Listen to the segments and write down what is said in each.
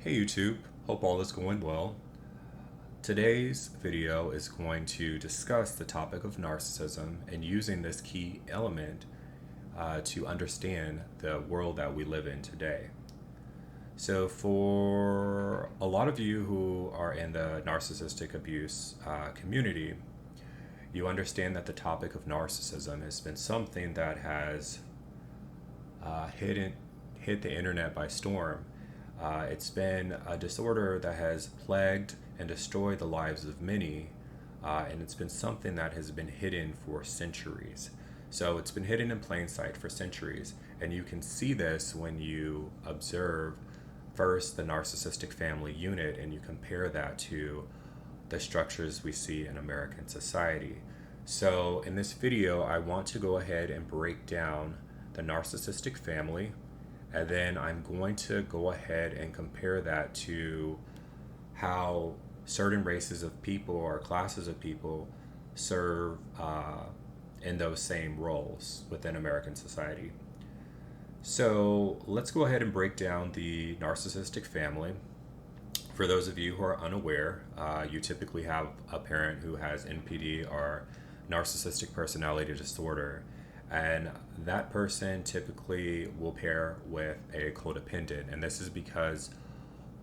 Hey YouTube, hope all is going well. Today's video is going to discuss the topic of narcissism and using this key element to understand the world that we live in today. So, for a lot of you who are in the narcissistic abuse community, you understand that the topic of narcissism has been something that has hit the internet by storm. It's been a disorder that has plagued and destroyed the lives of many, and it's been something that has been hidden for centuries. So it's been hidden in plain sight for centuries, and you can see this when you observe first the narcissistic family unit and you compare that to the structures we see in American society. So in this video, I want to go ahead and break down the narcissistic family, and then I'm going to go ahead and compare that to how certain races of people or classes of people serve in those same roles within American society. So let's go ahead and break down the narcissistic family. For those of you who are unaware, you typically have a parent who has NPD or narcissistic personality disorder, and that person typically will pair with a codependent. And this is because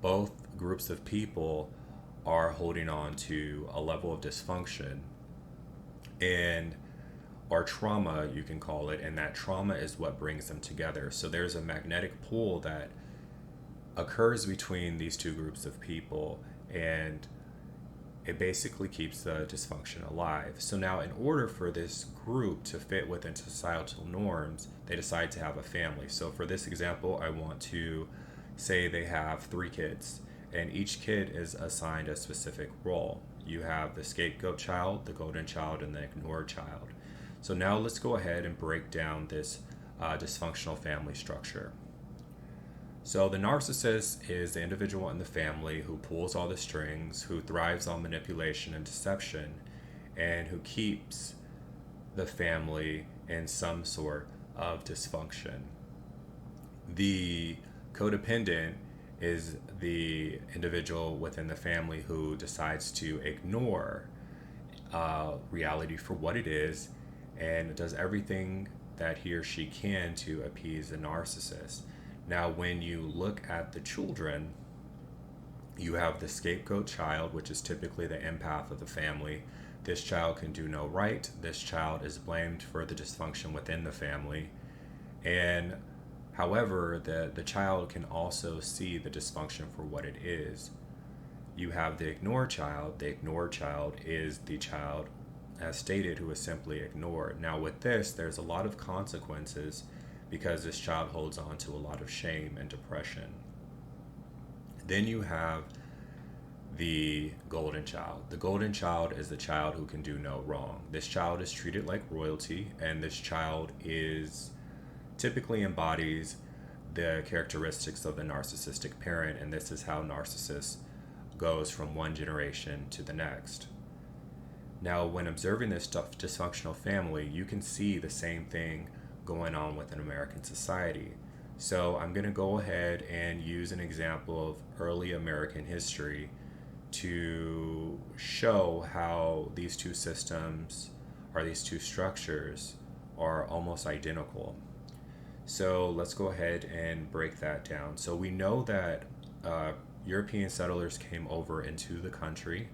both groups of people are holding on to a level of dysfunction and or trauma, you can call it, and that trauma is what brings them together. So there's a magnetic pull that occurs between these two groups of people, and it basically keeps the dysfunction alive. So now, in order for this group to fit within societal norms, they decide to have a family. So for this example, I want to say they have 3 kids, and each kid is assigned a specific role. You have the scapegoat child, the golden child, and the ignored child. So now let's go ahead and break down this dysfunctional family structure. So the narcissist is the individual in the family who pulls all the strings, who thrives on manipulation and deception, and who keeps the family in some sort of dysfunction. The codependent is the individual within the family who decides to ignore reality for what it is and does everything that he or she can to appease the narcissist. Now, when you look at the children, you have the scapegoat child, which is typically the empath of the family. This child can do no right. This child is blamed for the dysfunction within the family. And however, the child can also see the dysfunction for what it is. You have the ignored child. The ignored child is the child, as stated, who is simply ignored. Now, with this, there's a lot of consequences because this child holds on to a lot of shame and depression. Then you have the golden child. The golden child is the child who can do no wrong. This child is treated like royalty, and this child is typically embodies the characteristics of the narcissistic parent, and this is how narcissist goes from one generation to the next. Now, when observing this dysfunctional family, you can see the same thing going on within American society. So I'm going to go ahead and use an example of early American history to show how these two systems or these two structures are almost identical. So let's go ahead and break that down. So we know that European settlers came over into the country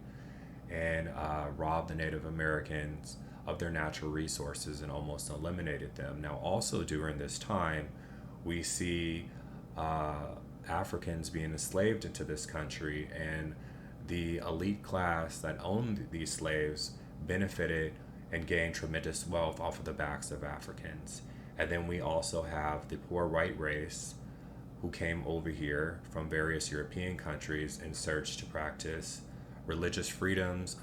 and robbed the Native Americans of their natural resources and almost eliminated them. Now, also during this time, we see Africans being enslaved into this country, and the elite class that owned these slaves benefited and gained tremendous wealth off of the backs of Africans. And then we also have the poor white race who came over here from various European countries in search to practice religious freedoms.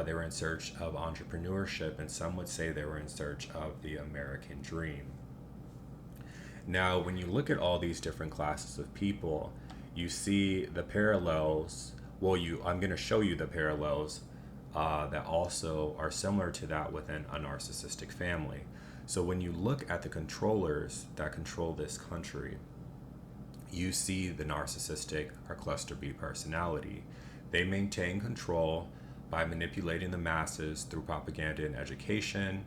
They were in search of entrepreneurship, and some would say they were in search of the American dream. Now, when you look at all these different classes of people, you see the parallels. Well, I'm going to show you the parallels that also are similar to that within a narcissistic family. So when you look at the controllers that control this country, you see the narcissistic or cluster B personality. They maintain control by manipulating the masses through propaganda and education,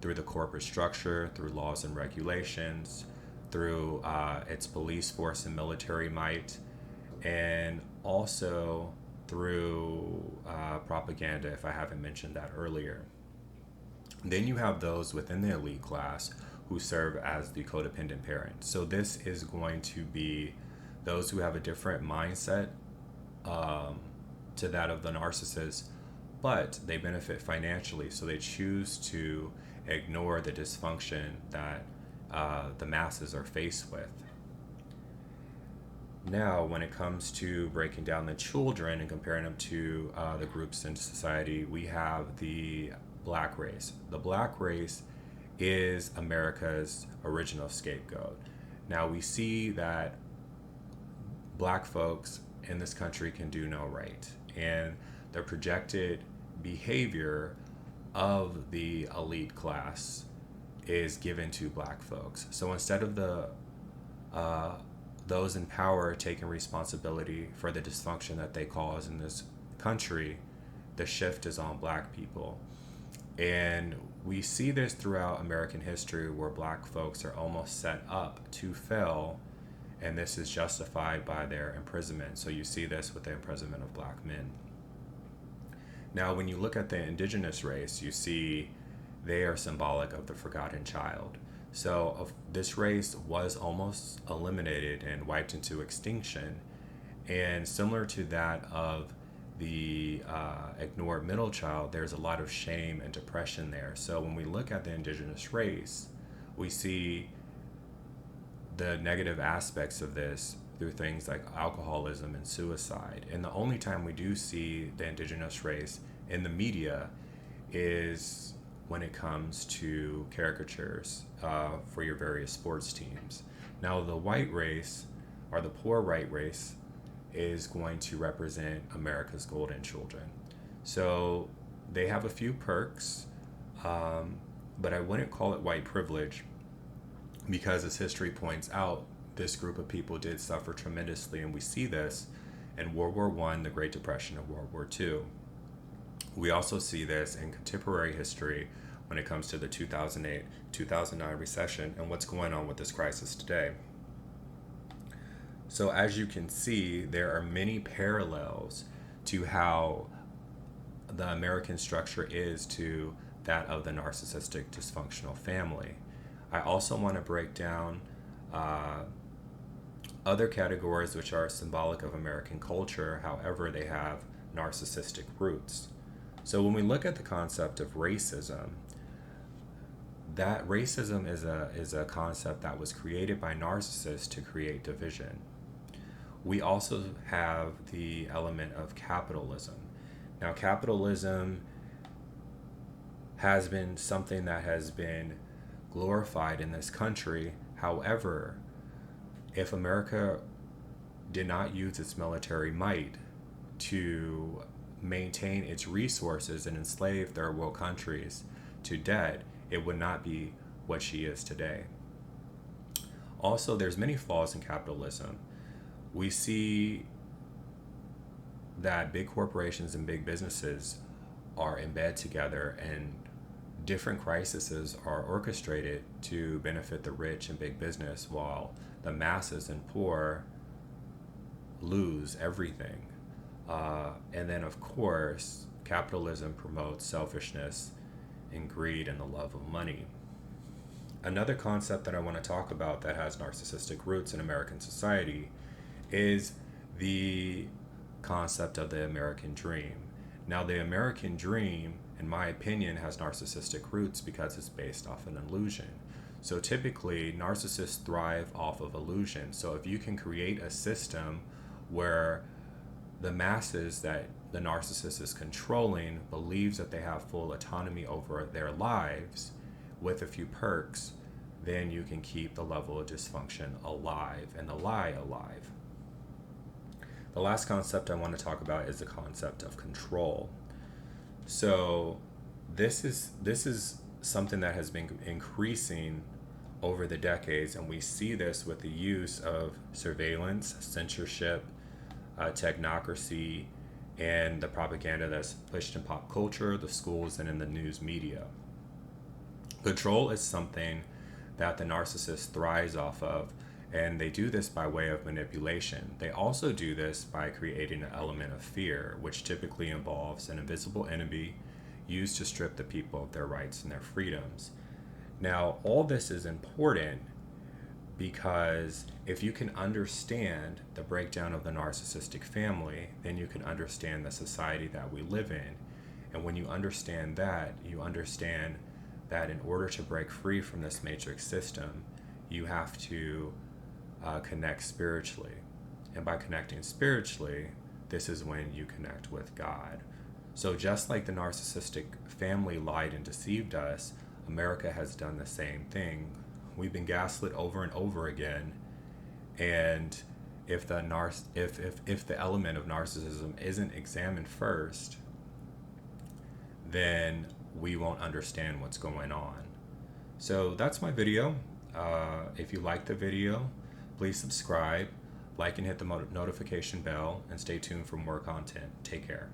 through the corporate structure, through laws and regulations, through its police force and military might, and also through propaganda, if I haven't mentioned that earlier. Then you have those within the elite class who serve as the codependent parent. So this is going to be those who have a different mindset to that of the narcissist, but they benefit financially, so they choose to ignore the dysfunction that the masses are faced with. Now, when it comes to breaking down the children and comparing them to the groups in society, we have the black race. The black race is America's original scapegoat. Now, we see that black folks in this country can do no right, and the projected behavior of the elite class is given to black folks. So instead of those in power taking responsibility for the dysfunction that they cause in this country, the shift is on black people. And we see this throughout American history where black folks are almost set up to fail, and this is justified by their imprisonment. So you see this with the imprisonment of black men. Now, when you look at the indigenous race, you see they are symbolic of the forgotten child. So this race was almost eliminated and wiped into extinction. And similar to that of the ignored middle child, there's a lot of shame and depression there. So when we look at the indigenous race, we see the negative aspects of this through things like alcoholism and suicide. And the only time we do see the indigenous race in the media is when it comes to caricatures for your various sports teams. Now, the white race, or the poor white race, is going to represent America's golden children. So they have a few perks, but I wouldn't call it white privilege, because as history points out, this group of people did suffer tremendously, and we see this in World War I, the Great Depression, and World War II. We also see this in contemporary history when it comes to the 2008-2009 recession and what's going on with this crisis today. So as you can see, there are many parallels to how the American structure is to that of the narcissistic dysfunctional family. I also want to break down other categories which are symbolic of American culture, however they have narcissistic roots. So when we look at the concept of racism, that racism is a concept that was created by narcissists to create division. We also have the element of capitalism. Now, capitalism has been something that has been glorified in this country. However, if America did not use its military might to maintain its resources and enslave third world countries to debt, it would not be what she is today. Also, there's many flaws in capitalism. We see that big corporations and big businesses are in bed together, and different crises are orchestrated to benefit the rich and big business, while the masses and poor lose everything. And then, of course, capitalism promotes selfishness and greed and the love of money. Another concept that I want to talk about that has narcissistic roots in American society is the concept of the American dream. Now, the American dream, in my opinion, has narcissistic roots because it's based off an illusion. So typically, narcissists thrive off of illusion. So if you can create a system where the masses that the narcissist is controlling believes that they have full autonomy over their lives with a few perks, then you can keep the level of dysfunction alive and the lie alive. The last concept I want to talk about is the concept of control. So this is something that has been increasing over the decades, and we see this with the use of surveillance, censorship, technocracy, and the propaganda that's pushed in pop culture, the schools, and in the news media. Control is something that the narcissist thrives off of, and they do this by way of manipulation. They also do this by creating an element of fear, which typically involves an invisible enemy used to strip the people of their rights and their freedoms. Now, all this is important because if you can understand the breakdown of the narcissistic family, then you can understand the society that we live in. And when you understand that, you understand that in order to break free from this matrix system, you have to connect spiritually. And by connecting spiritually, this is when you connect with God. So just like the narcissistic family lied and deceived us, America has done the same thing. We've been gaslit over and over again, and if the element of narcissism isn't examined first, then we won't understand what's going on. So that's my video. If you like the video, please subscribe, like and hit the notification bell, and stay tuned for more content. Take care.